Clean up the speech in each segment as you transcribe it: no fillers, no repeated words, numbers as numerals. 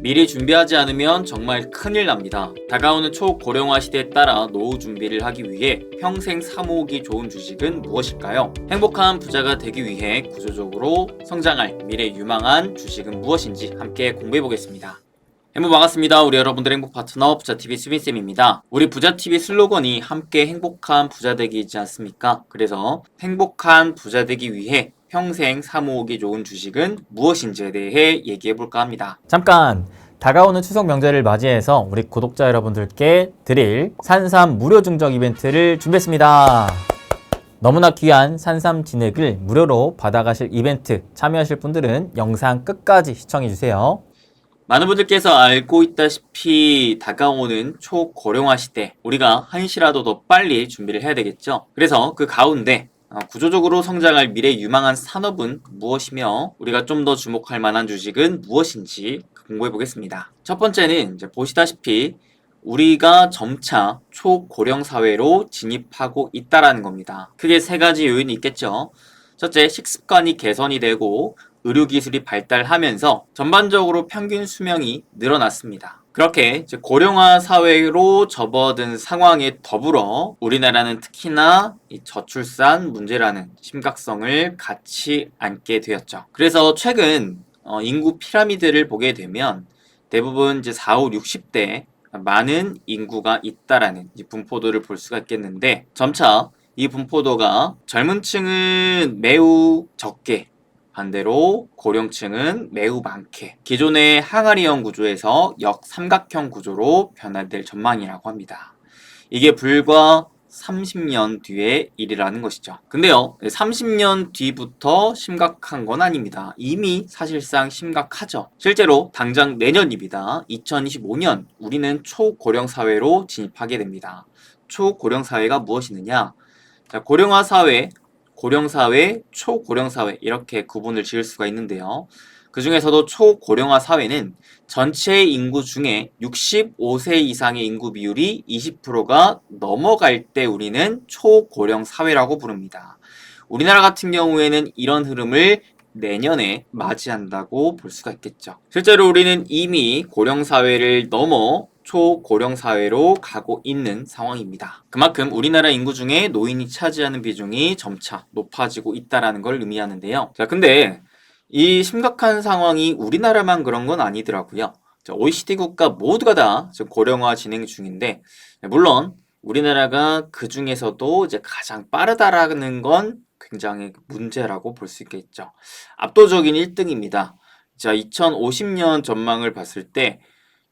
미리 준비하지 않으면 정말 큰일 납니다. 다가오는 초고령화 시대에 따라 노후 준비를 하기 위해 평생 사모으기 좋은 주식은 무엇일까요? 행복한 부자가 되기 위해 구조적으로 성장할 미래 유망한 주식은 무엇인지 함께 공부해 보겠습니다. 행복 반갑습니다. 우리 여러분들의 행복 파트너 부자TV 수빈쌤입니다. 우리 부자TV 슬로건이 함께 행복한 부자 되기이지 않습니까? 그래서 행복한 부자 되기 위해 평생 사모으기 좋은 주식은 무엇인지에 대해 얘기해 볼까 합니다. 잠깐! 다가오는 추석 명절을 맞이해서 우리 구독자 여러분들께 드릴 산삼 무료 증정 이벤트를 준비했습니다. 너무나 귀한 산삼 진액을 무료로 받아가실 이벤트 참여하실 분들은 영상 끝까지 시청해주세요. 많은 분들께서 알고 있다시피 다가오는 초고령화 시대, 우리가 한시라도 더 빨리 준비를 해야 되겠죠. 그래서 그 가운데 구조적으로 성장할 미래 유망한 산업은 무엇이며 우리가 좀 더 주목할 만한 주식은 무엇인지 공부해 보겠습니다. 첫 번째는 이제 보시다시피 우리가 점차 초고령 사회로 진입하고 있다라는 겁니다. 크게 세 가지 요인이 있겠죠. 첫째, 식습관이 개선이 되고 의료기술이 발달하면서 전반적으로 평균 수명이 늘어났습니다. 그렇게 고령화 사회로 접어든 상황에 더불어 우리나라는 특히나 이 저출산 문제라는 심각성을 같이 안게 되었죠. 그래서 최근 인구 피라미드를 보게 되면 대부분 이제 40, 60대 많은 인구가 있다라는 이 분포도를 볼 수가 있겠는데 점차 이 분포도가 젊은 층은 매우 적게 반대로 고령층은 매우 많게 기존의 항아리형 구조에서 역삼각형 구조로 변화될 전망이라고 합니다. 이게 불과 30년 뒤의 일이라는 것이죠. 근데요, 30년 뒤부터 심각한 건 아닙니다. 이미 사실상 심각하죠. 실제로 당장 내년입니다. 2025년 우리는 초고령 사회로 진입하게 됩니다. 초고령 사회가 무엇이느냐? 자, 고령화 사회, 고령사회, 초고령사회 이렇게 구분을 지을 수가 있는데요. 그 중에서도 초고령화 사회는 전체 인구 중에 65세 이상의 인구 비율이 20%가 넘어갈 때 우리는 초고령 사회라고 부릅니다. 우리나라 같은 경우에는 이런 흐름을 내년에 맞이한다고 볼 수가 있겠죠. 실제로 우리는 이미 고령사회를 넘어 초고령 사회로 가고 있는 상황입니다. 그만큼 우리나라 인구 중에 노인이 차지하는 비중이 점차 높아지고 있다는 걸 의미하는데요. 자, 근데 이 심각한 상황이 우리나라만 그런 건 아니더라고요. OECD 국가 모두가 다 고령화 진행 중인데 물론 우리나라가 그 중에서도 이제 가장 빠르다라는 건 굉장히 문제라고 볼 수 있겠죠. 압도적인 1등입니다. 자, 2050년 전망을 봤을 때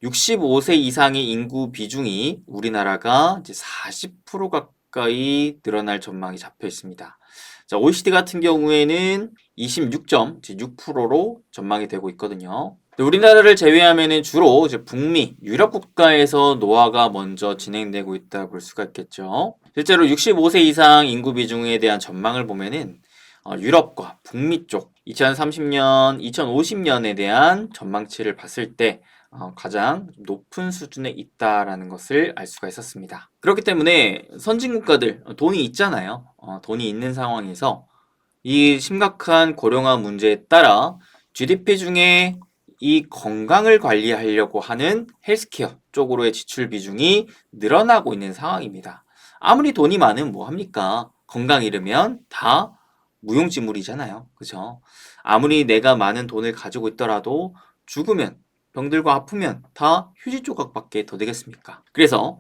65세 이상의 인구 비중이 우리나라가 이제 40% 가까이 늘어날 전망이 잡혀 있습니다. 자, OECD 같은 경우에는 26.6%로 전망이 되고 있거든요. 우리나라를 제외하면은 주로 이제 북미, 유럽 국가에서 노화가 먼저 진행되고 있다 볼 수가 있겠죠. 실제로 65세 이상 인구 비중에 대한 전망을 보면은 유럽과 북미 쪽 2030년, 2050년에 대한 전망치를 봤을 때 가장 높은 수준에 있다라는 것을 알 수가 있었습니다. 그렇기 때문에 선진국가들 돈이 있잖아요. 돈이 있는 상황에서 이 심각한 고령화 문제에 따라 GDP 중에 이 건강을 관리하려고 하는 헬스케어 쪽으로의 지출 비중이 늘어나고 있는 상황입니다. 아무리 돈이 많으면 뭐 합니까? 건강 잃으면 다 무용지물이잖아요. 그죠? 아무리 내가 많은 돈을 가지고 있더라도 죽으면 병들고 아프면 다 휴지 조각밖에 더 되겠습니까? 그래서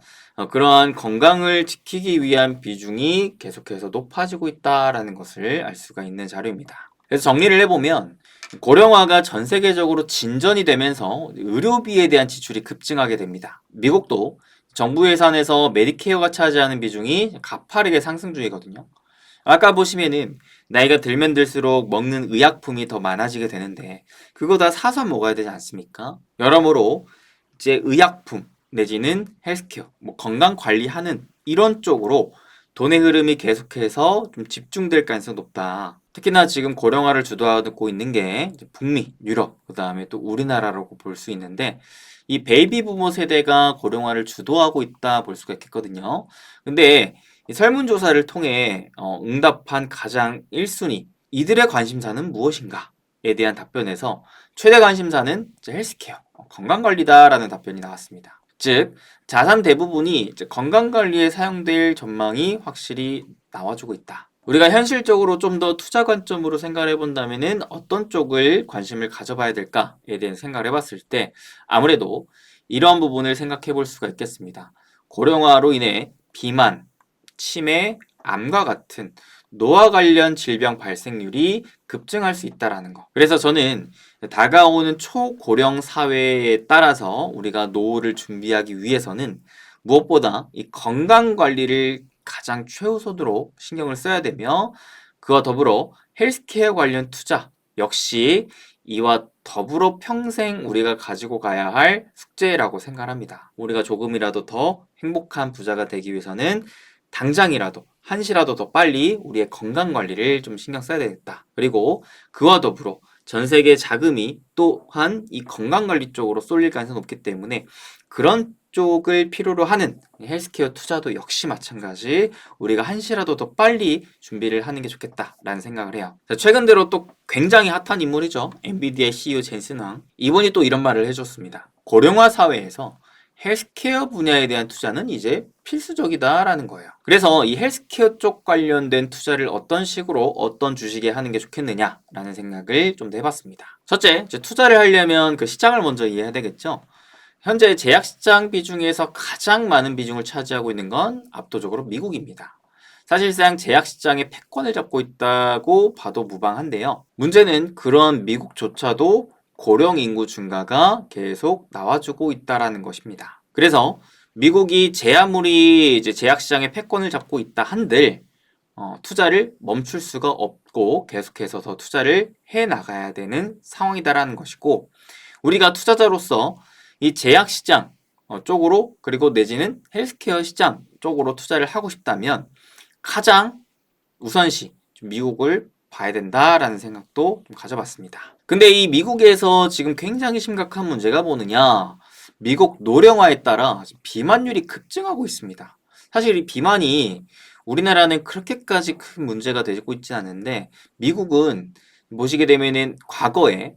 그러한 건강을 지키기 위한 비중이 계속해서 높아지고 있다라는 것을 알 수가 있는 자료입니다. 그래서 정리를 해보면 고령화가 전 세계적으로 진전이 되면서 의료비에 대한 지출이 급증하게 됩니다. 미국도 정부 예산에서 메디케어가 차지하는 비중이 가파르게 상승 중이거든요. 아까 보시면은 나이가 들면 들수록 먹는 의약품이 더 많아지게 되는데 그거 다 사서 먹어야 되지 않습니까? 여러모로 이제 의약품 내지는 헬스케어, 뭐 건강 관리하는 이런 쪽으로 돈의 흐름이 계속해서 좀 집중될 가능성이 높다. 특히나 지금 고령화를 주도하고 있는 게 북미, 유럽, 그 다음에 또 우리나라라고 볼 수 있는데 이 베이비 부모 세대가 고령화를 주도하고 있다 볼 수가 있겠거든요. 근데 이 설문조사를 통해 응답한 가장 1순위 이들의 관심사는 무엇인가? 대한 답변에서 최대 관심사는 이제 헬스케어, 건강관리다라는 답변이 나왔습니다. 즉, 자산 대부분이 이제 건강관리에 사용될 전망이 확실히 나와주고 있다. 우리가 현실적으로 좀 더 투자 관점으로 생각을 해본다면은 어떤 쪽을 관심을 가져봐야 될까에 대한 생각을 해봤을 때 아무래도 이러한 부분을 생각해 볼 수가 있겠습니다. 고령화로 인해 비만, 치매, 암과 같은 노화 관련 질병 발생률이 급증할 수 있다라는 거. 그래서 저는 다가오는 초고령 사회에 따라서 우리가 노후를 준비하기 위해서는 무엇보다 이 건강 관리를 가장 최우선으로 신경을 써야 되며 그와 더불어 헬스케어 관련 투자 역시 이와 더불어 평생 우리가 가지고 가야 할 숙제라고 생각합니다. 우리가 조금이라도 더 행복한 부자가 되기 위해서는 당장이라도 한시라도 더 빨리 우리의 건강 관리를 좀 신경 써야 되겠다. 그리고 그와 더불어 전 세계 자금이 또한 이 건강 관리 쪽으로 쏠릴 가능성이 높기 때문에 그런 쪽을 필요로 하는 헬스케어 투자도 역시 마찬가지 우리가 한시라도 더 빨리 준비를 하는 게 좋겠다라는 생각을 해요. 자, 최근 들어 또 굉장히 핫한 인물이죠. 엔비디아 CEO 젠슨 황. 이분이 또 이런 말을 해줬습니다. 고령화 사회에서 헬스케어 분야에 대한 투자는 이제 필수적이다라는 거예요. 그래서 이 헬스케어 쪽 관련된 투자를 어떤 식으로 어떤 주식에 하는 게 좋겠느냐라는 생각을 좀 해봤습니다. 첫째, 이제 투자를 하려면 그 시장을 먼저 이해해야 되겠죠. 현재 제약시장 비중에서 가장 많은 비중을 차지하고 있는 건 압도적으로 미국입니다. 사실상 제약시장의 패권을 잡고 있다고 봐도 무방한데요. 문제는 그런 미국조차도 고령 인구 증가가 계속 나와주고 있다라는 것입니다. 그래서 미국이 아무리 이제 제약시장의 패권을 잡고 있다 한들 투자를 멈출 수가 없고 계속해서 더 투자를 해 나가야 되는 상황이다라는 것이고 우리가 투자자로서 이 제약시장 쪽으로 그리고 내지는 헬스케어 시장 쪽으로 투자를 하고 싶다면 가장 우선시 미국을 봐야 된다라는 생각도 좀 가져봤습니다. 근데 이 미국에서 지금 굉장히 심각한 문제가 뭐느냐? 미국 노령화에 따라 비만율이 급증하고 있습니다. 사실 이 비만이 우리나라는 그렇게까지 큰 문제가 되고 있지 않은데 미국은 보시게 되면은 과거에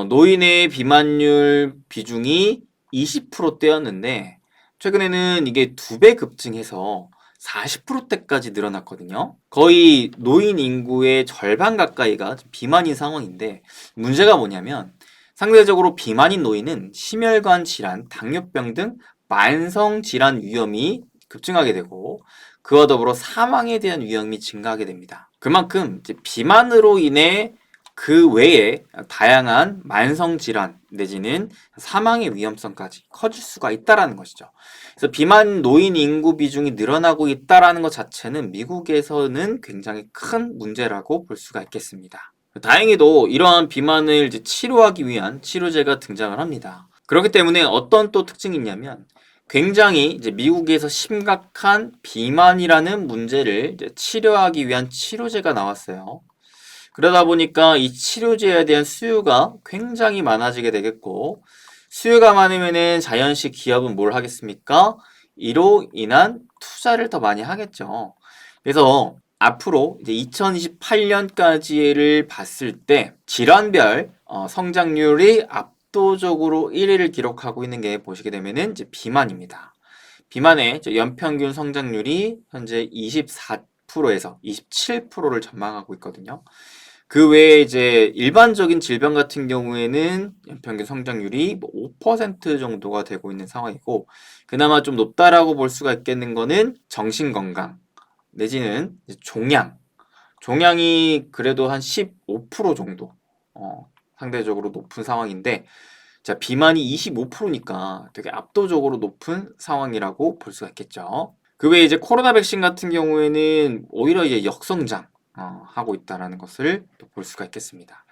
노인의 비만율 비중이 20%대였는데 최근에는 이게 2배 급증해서 40%대까지 늘어났거든요. 거의 노인 인구의 절반 가까이가 비만인 상황인데 문제가 뭐냐면 상대적으로 비만인 노인은 심혈관 질환, 당뇨병 등 만성 질환 위험이 급증하게 되고 그와 더불어 사망에 대한 위험이 증가하게 됩니다. 그만큼 이제 비만으로 인해 그 외에 다양한 만성 질환 내지는 사망의 위험성까지 커질 수가 있다라는 것이죠. 그래서 비만 노인 인구 비중이 늘어나고 있다라는 것 자체는 미국에서는 굉장히 큰 문제라고 볼 수가 있겠습니다. 다행히도 이러한 비만을 이제 치료하기 위한 치료제가 등장을 합니다. 그렇기 때문에 어떤 또 특징이 있냐면 굉장히 이제 미국에서 심각한 비만이라는 문제를 이제 치료하기 위한 치료제가 나왔어요. 그러다 보니까 이 치료제에 대한 수요가 굉장히 많아지게 되겠고 수요가 많으면은 자연식 기업은 뭘 하겠습니까? 이로 인한 투자를 더 많이 하겠죠. 그래서 앞으로 이제 2028년까지를 봤을 때 질환별 성장률이 압도적으로 1위를 기록하고 있는 게 보시게 되면은 이제 비만입니다. 비만의 연평균 성장률이 현재 24%에서 27%를 전망하고 있거든요. 그 외에 이제 일반적인 질병 같은 경우에는 연평균 성장률이 5% 정도가 되고 있는 상황이고 그나마 좀 높다라고 볼 수가 있겠는 거는 정신건강 내지는 종양이 그래도 한 15% 정도 상대적으로 높은 상황인데 자 비만이 25%니까 되게 압도적으로 높은 상황이라고 볼 수가 있겠죠. 그 외에 이제 코로나 백신 같은 경우에는 오히려 이제 역성장 하고 있다라는 것을 또 볼 수가 있겠습니다.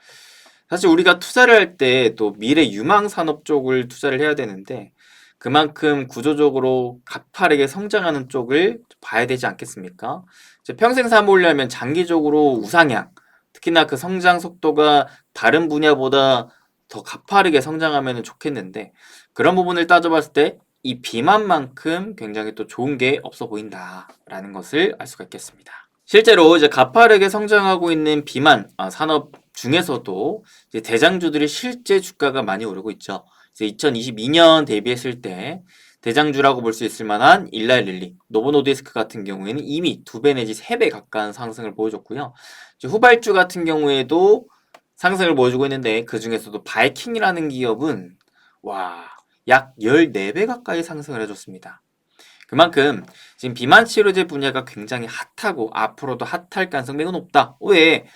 사실 우리가 투자를 할 때 또 미래 유망 산업 쪽을 투자를 해야 되는데 그만큼 구조적으로 가파르게 성장하는 쪽을 봐야 되지 않겠습니까? 이제 평생 사모으려면 장기적으로 우상향, 특히나 그 성장 속도가 다른 분야보다 더 가파르게 성장하면 좋겠는데 그런 부분을 따져봤을 때 이 비만만큼 굉장히 또 좋은 게 없어 보인다라는 것을 알 수가 있겠습니다. 실제로 이제 가파르게 성장하고 있는 비만 산업 중에서도 이제 대장주들이 실제 주가가 많이 오르고 있죠. 그래서 2022년 대비했을 때 대장주라고 볼 수 있을 만한 일라일릴리, 노보노디스크 같은 경우에는 이미 2배 내지 3배 가까운 상승을 보여줬고요. 이제 후발주 같은 경우에도 상승을 보여주고 있는데 그 중에서도 바이킹이라는 기업은 약 14배 가까이 상승을 해줬습니다. 그만큼 지금 비만 치료제 분야가 굉장히 핫하고 앞으로도 핫할 가능성이 매우 높다. 왜?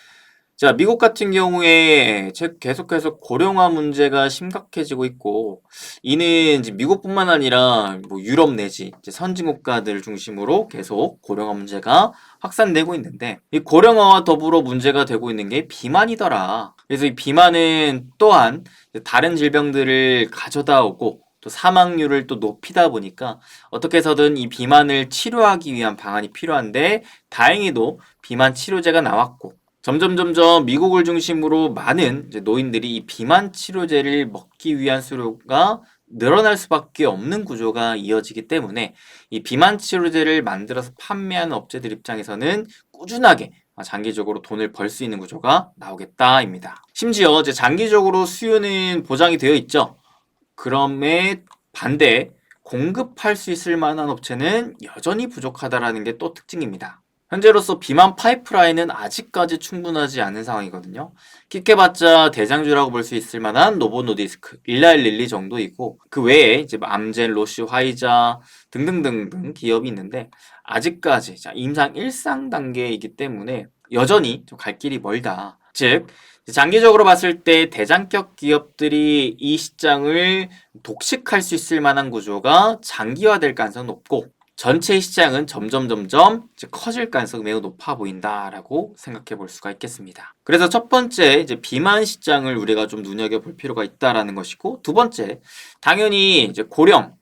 자, 미국 같은 경우에 계속해서 고령화 문제가 심각해지고 있고, 이는 이제 미국뿐만 아니라 뭐 유럽 내지 이제 선진국가들 중심으로 계속 고령화 문제가 확산되고 있는데, 이 고령화와 더불어 문제가 되고 있는 게 비만이더라. 그래서 이 비만은 또한 다른 질병들을 가져다 오고, 또 사망률을 또 높이다 보니까 어떻게 해서든 이 비만을 치료하기 위한 방안이 필요한데, 다행히도 비만 치료제가 나왔고, 점점 미국을 중심으로 많은 이제 노인들이 이 비만 치료제를 먹기 위한 수요가 늘어날 수밖에 없는 구조가 이어지기 때문에 이 비만 치료제를 만들어서 판매하는 업체들 입장에서는 꾸준하게 장기적으로 돈을 벌 수 있는 구조가 나오겠다입니다. 심지어 이제 장기적으로 수요는 보장이 되어 있죠. 그럼에 반대 공급할 수 있을 만한 업체는 여전히 부족하다라는 게 또 특징입니다. 현재로서 비만 파이프라인은 아직까지 충분하지 않은 상황이거든요. 끽해봤자 대장주라고 볼 수 있을 만한 노보노디스크, 일라일릴리 정도이고 그 외에 이제 암젠, 로시, 화이자 등등등등 기업이 있는데 아직까지 임상 1상 단계이기 때문에 여전히 좀 갈 길이 멀다. 즉 장기적으로 봤을 때 대장격 기업들이 이 시장을 독식할 수 있을 만한 구조가 장기화될 가능성이 높고 전체 시장은 점점 커질 가능성이 매우 높아 보인다라고 생각해 볼 수가 있겠습니다. 그래서 첫 번째 이제 비만 시장을 우리가 좀 눈여겨볼 필요가 있다라는 것이고, 두 번째 당연히 이제 고령,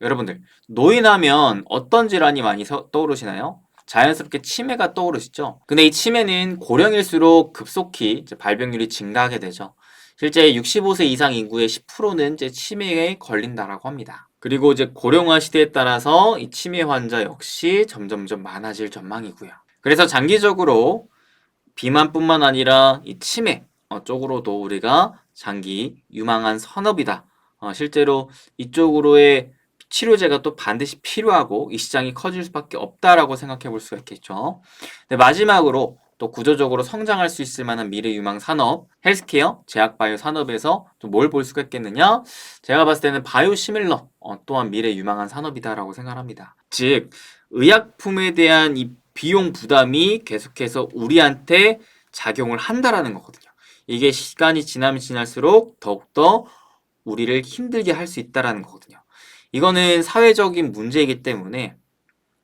여러분들 노인하면 어떤 질환이 많이 떠오르시나요? 자연스럽게 치매가 떠오르시죠? 근데 이 치매는 고령일수록 급속히 이제 발병률이 증가하게 되죠. 실제 65세 이상 인구의 10%는 이제 치매에 걸린다라고 합니다. 그리고 이제 고령화 시대에 따라서 이 치매 환자 역시 점점 많아질 전망이고요. 그래서 장기적으로 비만뿐만 아니라 이 치매 쪽으로도 우리가 장기 유망한 산업이다. 실제로 이쪽으로의 치료제가 또 반드시 필요하고 이 시장이 커질 수밖에 없다라고 생각해 볼 수가 있겠죠. 네, 마지막으로 또 구조적으로 성장할 수 있을 만한 미래 유망 산업, 헬스케어, 제약바이오 산업에서 또 뭘 볼 수가 있겠느냐? 제가 봤을 때는 바이오시밀러 또한 미래 유망한 산업이다라고 생각합니다. 즉, 의약품에 대한 이 비용 부담이 계속해서 우리한테 작용을 한다라는 거거든요. 이게 시간이 지나면 지날수록 더욱더 우리를 힘들게 할 수 있다라는 거거든요. 이거는 사회적인 문제이기 때문에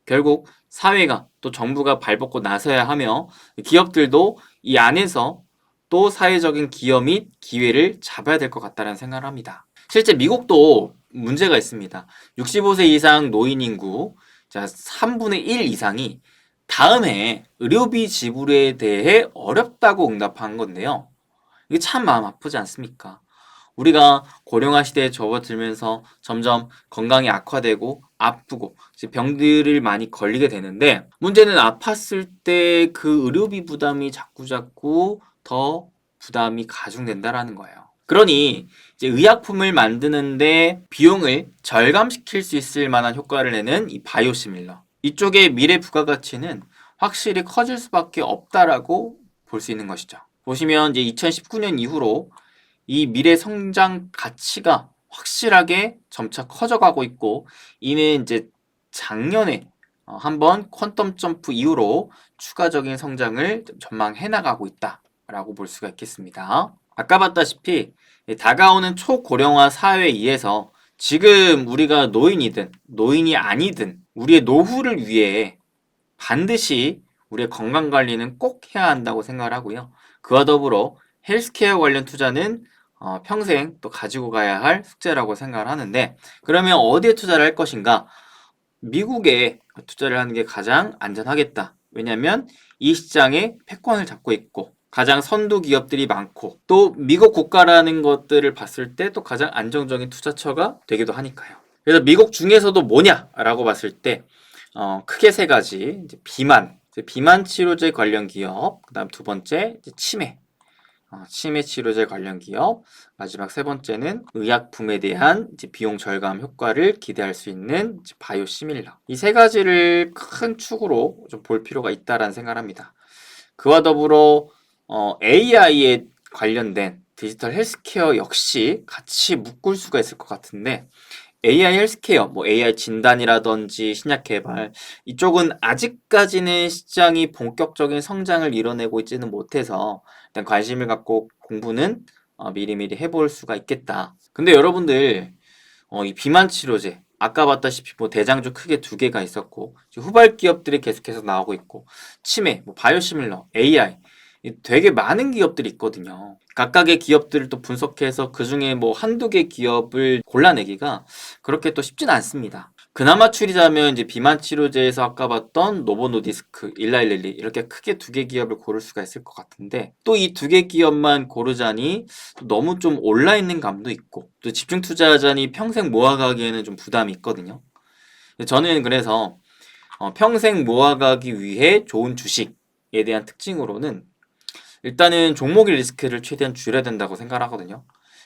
결국 사회가 또 정부가 발벗고 나서야 하며 기업들도 이 안에서 또 사회적인 기여 및 기회를 잡아야 될 것 같다는 생각을 합니다. 실제 미국도 문제가 있습니다. 65세 이상 노인 인구 3분의 1 이상이 다음 해 의료비 지불에 대해 어렵다고 응답한 건데요. 이게 참 마음 아프지 않습니까? 우리가 고령화 시대에 접어들면서 점점 건강이 악화되고 아프고 병들을 많이 걸리게 되는데, 문제는 아팠을 때 그 의료비 부담이 자꾸 더 부담이 가중된다라는 거예요. 그러니 이제 의약품을 만드는데 비용을 절감시킬 수 있을 만한 효과를 내는 이 바이오시밀러, 이쪽의 미래 부가가치는 확실히 커질 수밖에 없다라고 볼 수 있는 것이죠. 보시면 이제 2019년 이후로 이 미래 성장 가치가 확실하게 점차 커져가고 있고, 이는 이제 작년에 한번 퀀텀 점프 이후로 추가적인 성장을 전망해 나가고 있다라고 볼 수가 있겠습니다. 아까 봤다시피 다가오는 초고령화 사회에 의해서 지금 우리가 노인이든 노인이 아니든 우리의 노후를 위해 반드시 우리의 건강관리는 꼭 해야 한다고 생각을 하고요. 그와 더불어 헬스케어 관련 투자는 평생 또 가지고 가야 할 숙제라고 생각을 하는데, 그러면 어디에 투자를 할 것인가? 미국에 투자를 하는 게 가장 안전하겠다. 왜냐하면 이 시장에 패권을 잡고 있고 가장 선두 기업들이 많고 또 미국 국가라는 것들을 봤을 때 또 가장 안정적인 투자처가 되기도 하니까요. 그래서 미국 중에서도 뭐냐라고 봤을 때 크게 세 가지. 비만 치료제 관련 기업, 그다음 두 번째 치매, 치매 치료제 관련 기업, 마지막 세 번째는 의약품에 대한 이제 비용 절감 효과를 기대할 수 있는 이제 바이오시밀러. 이 세 가지를 큰 축으로 좀 볼 필요가 있다라는 생각을 합니다. 그와 더불어 AI에 관련된 디지털 헬스케어 역시 같이 묶을 수가 있을 것 같은데, AI 헬스케어, 뭐 AI 진단이라든지 신약 개발, 이쪽은 아직까지는 시장이 본격적인 성장을 이뤄내고 있지는 못해서 일단 관심을 갖고 공부는 미리미리 해볼 수가 있겠다. 근데 여러분들, 이 비만 치료제, 아까 봤다시피 뭐 대장주 크게 두 개가 있었고, 후발 기업들이 계속해서 나오고 있고, 치매, 뭐 바이오시밀러, AI, 되게 많은 기업들이 있거든요. 각각의 기업들을 또 분석해서 그 중에 뭐 한두 개 기업을 골라내기가 그렇게 또 쉽진 않습니다. 그나마 추리자면 이제 비만 치료제에서 아까 봤던 노보노디스크, 일라일릴리 이렇게 크게 두 개 기업을 고를 수가 있을 것 같은데, 또 이 두 개 기업만 고르자니 너무 좀 올라 있는 감도 있고, 또 집중 투자하자니 평생 모아가기에는 좀 부담이 있거든요. 저는 그래서 평생 모아가기 위해 좋은 주식에 대한 특징으로는 일단은 종목의 리스크를 최대한 줄여야 된다고 생각을 하거든요.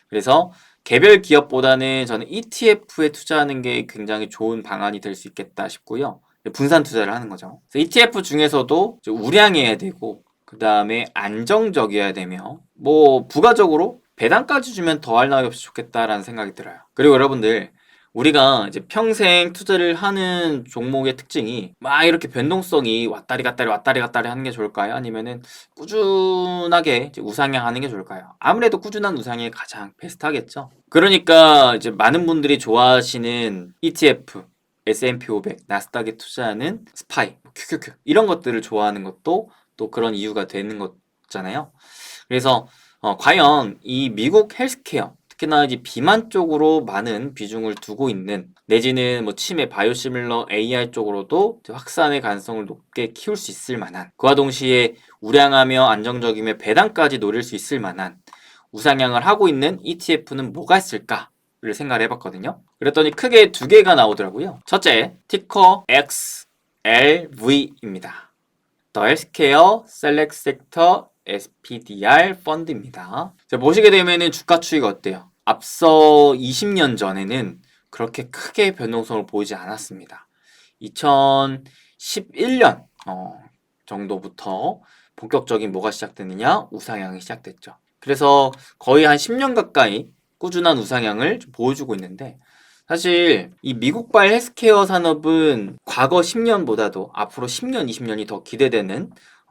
그래서 개별 기업보다는 저는 ETF에 투자하는 게 굉장히 좋은 방안이 될 수 있겠다 싶고요. 분산 투자를 하는 거죠. 그래서 ETF 중에서도 우량해야 되고, 그 다음에 안정적이어야 되며, 뭐 부가적으로 배당까지 주면 더할 나위 없이 좋겠다라는 생각이 들어요. 그리고 여러분들, 우리가 이제 평생 투자를 하는 종목의 특징이 막 이렇게 변동성이 왔다리 갔다리 하는 게 좋을까요? 아니면은 꾸준하게 이제 우상향하는 게 좋을까요? 아무래도 꾸준한 우상향이 가장 베스트하겠죠. 그러니까 이제 많은 분들이 좋아하시는 ETF, S&P 500, 나스닥에 투자하는 스파이, QQQ 이런 것들을 좋아하는 것도 또 그런 이유가 되는 거잖아요. 그래서 과연 이 미국 헬스케어, 특히나 이제 비만 쪽으로 많은 비중을 두고 있는, 내지는 뭐 치매, 바이오시밀러, AI 쪽으로도 확산의 가능성을 높게 키울 수 있을 만한, 그와 동시에 우량하며 안정적이며 배당까지 노릴 수 있을 만한 우상향을 하고 있는 ETF는 뭐가 있을까를 생각을 해봤거든요. 그랬더니 크게 두 개가 나오더라고요. 첫째, 티커 XLV입니다. The Healthcare Select Sector SPDR 펀드입니다. 자, 보시게 되면은 주가 추이가 어때요? 앞서 20년 전에는 그렇게 크게 변동성을 보이지 않았습니다. 2011년 정도부터 본격적인 뭐가 시작되느냐? 우상향이 시작됐죠. 그래서 거의 한 10년 가까이 꾸준한 우상향을 좀 보여주고 있는데, 사실 이 미국발 헬스케어 산업은 과거 10년보다도 앞으로 10년, 20년이 더 기대되는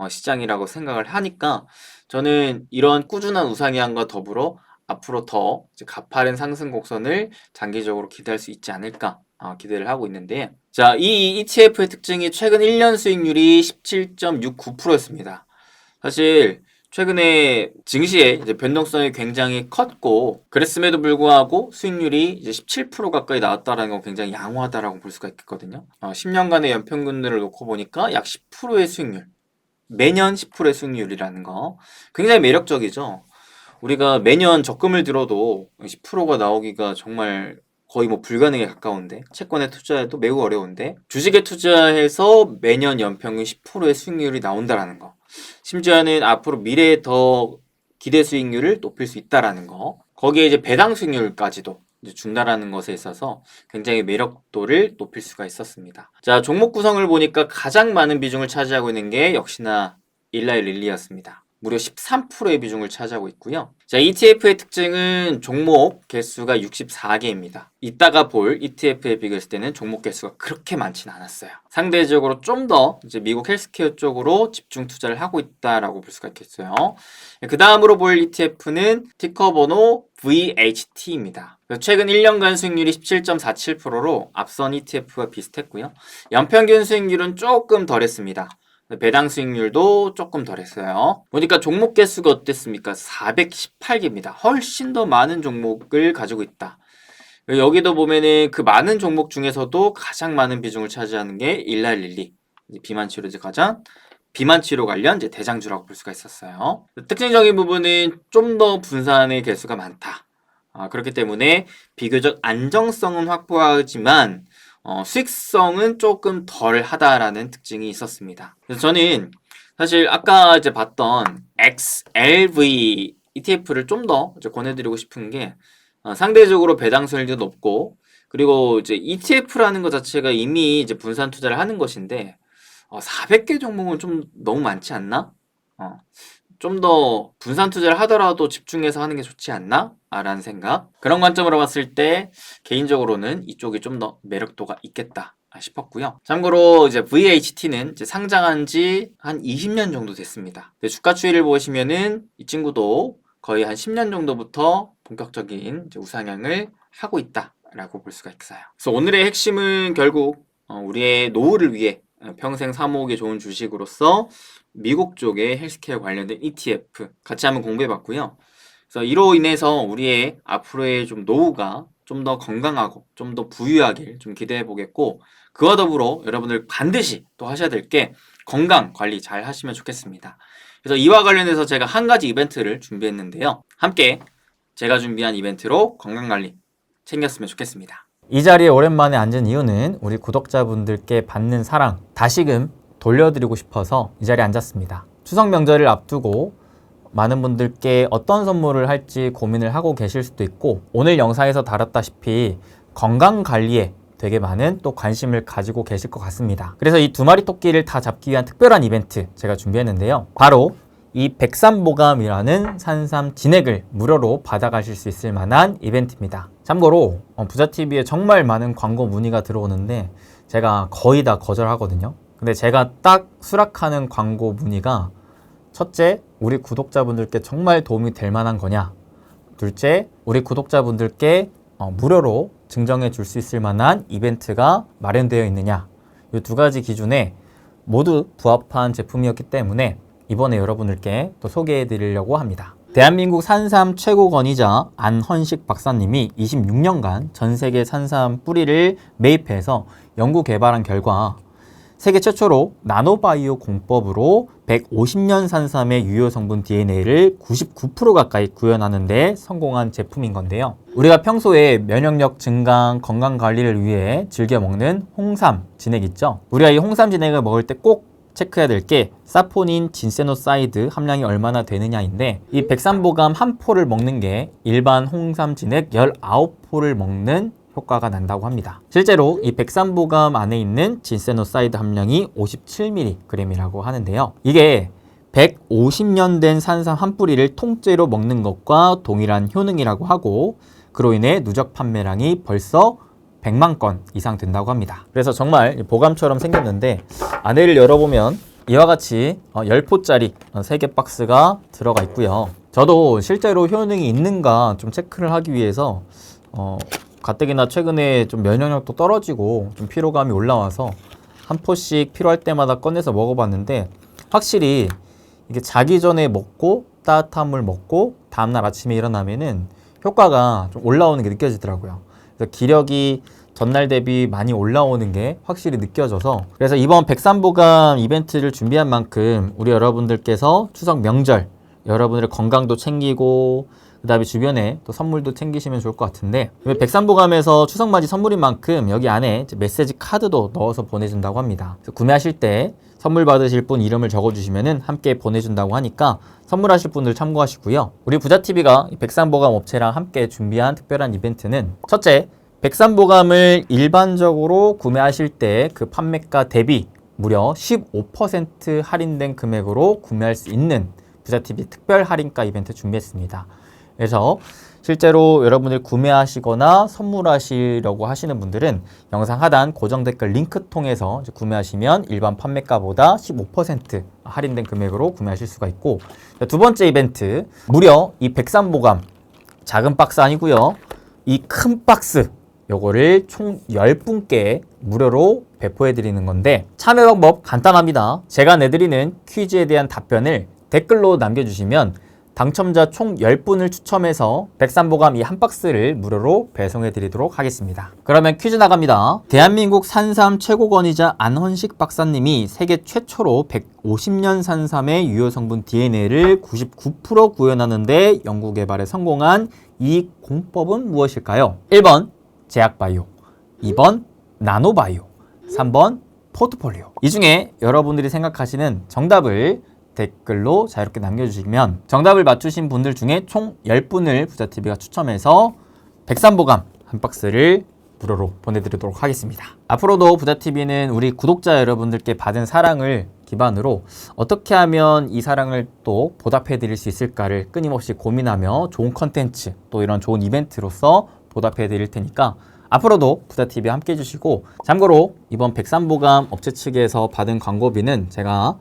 시장이라고 생각을 하니까, 저는 이런 꾸준한 우상향과 더불어 앞으로 더 이제 가파른 상승 곡선을 장기적으로 기대할 수 있지 않을까 기대를 하고 있는데, 자, 이 ETF의 특징이 최근 1년 수익률이 17.69%였습니다. 사실 최근에 증시의 이제 변동성이 굉장히 컸고, 그랬음에도 불구하고 수익률이 이제 17% 가까이 나왔다는 건 굉장히 양호하다라고 볼 수가 있겠거든요. 10년간의 연평균을 놓고 보니까 약 10%의 수익률, 매년 10%의 수익률이라는 거 굉장히 매력적이죠. 우리가 매년 적금을 들어도 10%가 나오기가 정말 거의 뭐 불가능에 가까운데, 채권에 투자해도 매우 어려운데 주식에 투자해서 매년 연평균 10%의 수익률이 나온다라는 거, 심지어는 앞으로 미래에 더 기대 수익률을 높일 수 있다라는 거, 거기에 이제 배당 수익률까지도 이제 준다라는 것에 있어서 굉장히 매력도를 높일 수가 있었습니다. 자, 종목 구성을 보니까 가장 많은 비중을 차지하고 있는 게 역시나 일라이 릴리였습니다. 무려 13%의 비중을 차지하고 있고요. 자, ETF의 특징은 종목 개수가 64개입니다. 이따가 볼 ETF에 비교했을 때는 종목 개수가 그렇게 많지는 않았어요. 상대적으로 좀 더 이제 미국 헬스케어 쪽으로 집중 투자를 하고 있다라고 볼 수가 있겠어요. 그 다음으로 볼 ETF는 티커 번호 VHT입니다. 최근 1년간 수익률이 17.47%로 앞선 ETF와 비슷했고요. 연평균 수익률은 조금 덜했습니다. 배당 수익률도 조금 덜했어요. 보니까 종목 개수가 어땠습니까? 418개입니다. 훨씬 더 많은 종목을 가지고 있다. 여기도 보면은 그 많은 종목 중에서도 가장 많은 비중을 차지하는 게 일라릴리, 비만 치료제 가장 비만 치료 관련 이제 대장주라고 볼 수가 있었어요. 특징적인 부분은 좀 더 분산의 개수가 많다. 그렇기 때문에 비교적 안정성은 확보하지만 수익성은 조금 덜 하다라는 특징이 있었습니다. 그래서 저는 사실 아까 이제 봤던 XLV ETF를 좀 더 권해드리고 싶은 게 상대적으로 배당 수익률도 높고 그리고 이제 ETF라는 것 자체가 이미 이제 분산 투자를 하는 것인데 400개 종목은 좀 너무 많지 않나? 좀 더 분산 투자를 하더라도 집중해서 하는 게 좋지 않나? 라는 생각. 그런 관점으로 봤을 때 개인적으로는 이쪽이 좀 더 매력도가 있겠다 싶었고요. 참고로 이제 VHT는 이제 상장한 지 한 20년 정도 됐습니다. 주가 추이를 보시면은 이 친구도 거의 한 10년 정도부터 본격적인 이제 우상향을 하고 있다라고 볼 수가 있어요. 그래서 오늘의 핵심은 결국 우리의 노후를 위해 평생 사모으기 좋은 주식으로서 미국 쪽의 헬스케어 관련된 ETF 같이 한번 공부해 봤고요. 그래서 이로 인해서 우리의 앞으로의 좀 노후가 좀 더 건강하고 좀 더 부유하길 좀 기대해 보겠고, 그와 더불어 여러분들 반드시 또 하셔야 될 게 건강 관리 잘 하시면 좋겠습니다. 그래서 이와 관련해서 제가 한 가지 이벤트를 준비했는데요. 함께 제가 준비한 이벤트로 건강 관리 챙겼으면 좋겠습니다. 이 자리에 오랜만에 앉은 이유는 우리 구독자분들께 받는 사랑 다시금 돌려드리고 싶어서 이 자리에 앉았습니다. 추석 명절을 앞두고 많은 분들께 어떤 선물을 할지 고민을 하고 계실 수도 있고, 오늘 영상에서 다뤘다시피 건강관리에 되게 많은 또 관심을 가지고 계실 것 같습니다. 그래서 이 두 마리 토끼를 다 잡기 위한 특별한 이벤트 제가 준비했는데요. 바로 이 백삼보감이라는 산삼 진액을 무료로 받아가실 수 있을 만한 이벤트입니다. 참고로 부자TV에 정말 많은 광고 문의가 들어오는데 제가 거의 다 거절하거든요. 근데 제가 딱 수락하는 광고 문의가 첫째, 우리 구독자분들께 정말 도움이 될 만한 거냐? 둘째, 우리 구독자분들께 무료로 증정해 줄 수 있을 만한 이벤트가 마련되어 있느냐? 이 두 가지 기준에 모두 부합한 제품이었기 때문에 이번에 여러분들께 또 소개해 드리려고 합니다. 대한민국 산삼 최고권위자 안헌식 박사님이 26년간 전 세계 산삼 뿌리를 매입해서 연구 개발한 결과 세계 최초로 나노바이오 공법으로 150년 산삼의 유효 성분 DNA를 99% 가까이 구현하는 데 성공한 제품인 건데요. 우리가 평소에 면역력 증강, 건강 관리를 위해 즐겨 먹는 홍삼 진액 있죠? 우리가 이 홍삼 진액을 먹을 때 꼭 체크해야 될 게 사포닌, 진세노사이드 함량이 얼마나 되느냐인데, 이 백삼보감 한 포를 먹는 게 일반 홍삼 진액 19포를 먹는 효과가 난다고 합니다. 실제로 이 백삼보감 안에 있는 진세노사이드 함량이 57mg이라고 하는데요. 이게 150년 된 산삼 한 뿌리를 통째로 먹는 것과 동일한 효능이라고 하고, 그로 인해 누적 판매량이 벌써 100만 건 이상 된다고 합니다. 그래서 정말 보감처럼 생겼는데 안에를 열어보면 이와 같이 10포짜리 3개 박스가 들어가 있고요. 저도 실제로 효능이 있는가 좀 체크를 하기 위해서 가뜩이나 최근에 좀 면역력도 떨어지고 좀 피로감이 올라와서 한 포씩 필요할 때마다 꺼내서 먹어봤는데, 확실히 이게 자기 전에 먹고 따뜻한 물 먹고 다음날 아침에 일어나면은 효과가 좀 올라오는 게 느껴지더라고요. 그래서 기력이 전날 대비 많이 올라오는 게 확실히 느껴져서, 그래서 이번 백삼보감 이벤트를 준비한 만큼 우리 여러분들께서 추석 명절 여러분들의 건강도 챙기고 그 다음에 주변에 또 선물도 챙기시면 좋을 것 같은데, 백삼보감에서 추석맞이 선물인 만큼 여기 안에 메시지 카드도 넣어서 보내준다고 합니다. 그래서 구매하실 때 선물 받으실 분 이름을 적어주시면 함께 보내준다고 하니까 선물하실 분들 참고하시고요. 우리 부자TV가 백삼보감 업체랑 함께 준비한 특별한 이벤트는, 첫째, 백삼보감을 일반적으로 구매하실 때 그 판매가 대비 무려 15% 할인된 금액으로 구매할 수 있는 부자TV 특별 할인가 이벤트 준비했습니다. 그래서 실제로 여러분들 구매하시거나 선물하시려고 하시는 분들은 영상 하단 고정 댓글 링크 통해서 구매하시면 일반 판매가보다 15% 할인된 금액으로 구매하실 수가 있고, 두 번째 이벤트, 무려 이 백삼보감 작은 박스 아니고요, 이 큰 박스 요거를 총 10분께 무료로 배포해 드리는 건데, 참여 방법 간단합니다. 제가 내드리는 퀴즈에 대한 답변을 댓글로 남겨주시면 당첨자 총 10분을 추첨해서 백삼보감 이 한 박스를 무료로 배송해 드리도록 하겠습니다. 그러면 퀴즈 나갑니다. 대한민국 산삼 최고권위자 안헌식 박사님이 세계 최초로 150년 산삼의 유효 성분 DNA를 99% 구현하는 데 연구 개발에 성공한 이 공법은 무엇일까요? 1번 제약바이오, 2번 나노바이오, 3번 포트폴리오. 이 중에 여러분들이 생각하시는 정답을 댓글로 자유롭게 남겨주시면 정답을 맞추신 분들 중에 총 10분을 부자TV가 추첨해서 백삼보감 한 박스를 무료로 보내드리도록 하겠습니다. 앞으로도 부자TV는 우리 구독자 여러분들께 받은 사랑을 기반으로 어떻게 하면 이 사랑을 또 보답해 드릴 수 있을까를 끊임없이 고민하며 좋은 컨텐츠 또 이런 좋은 이벤트로서 보답해 드릴 테니까 앞으로도 부자TV 함께 해주시고, 참고로 이번 백삼보감 업체 측에서 받은 광고비는 제가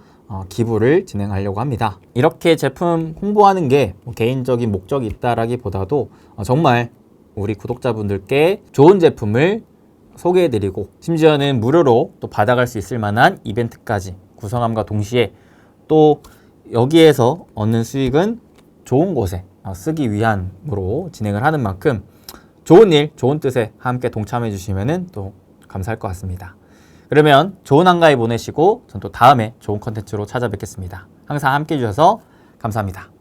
기부를 진행하려고 합니다. 이렇게 제품 홍보하는 게 개인적인 목적이 있다라기보다도 정말 우리 구독자분들께 좋은 제품을 소개해드리고 심지어는 무료로 또 받아갈 수 있을 만한 이벤트까지 구성함과 동시에 또 여기에서 얻는 수익은 좋은 곳에 쓰기 위함으로 진행을 하는 만큼 좋은 일, 좋은 뜻에 함께 동참해 주시면 또 감사할 것 같습니다. 그러면 좋은 한가위 보내시고 전 또 다음에 좋은 컨텐츠로 찾아뵙겠습니다. 항상 함께 해주셔서 감사합니다.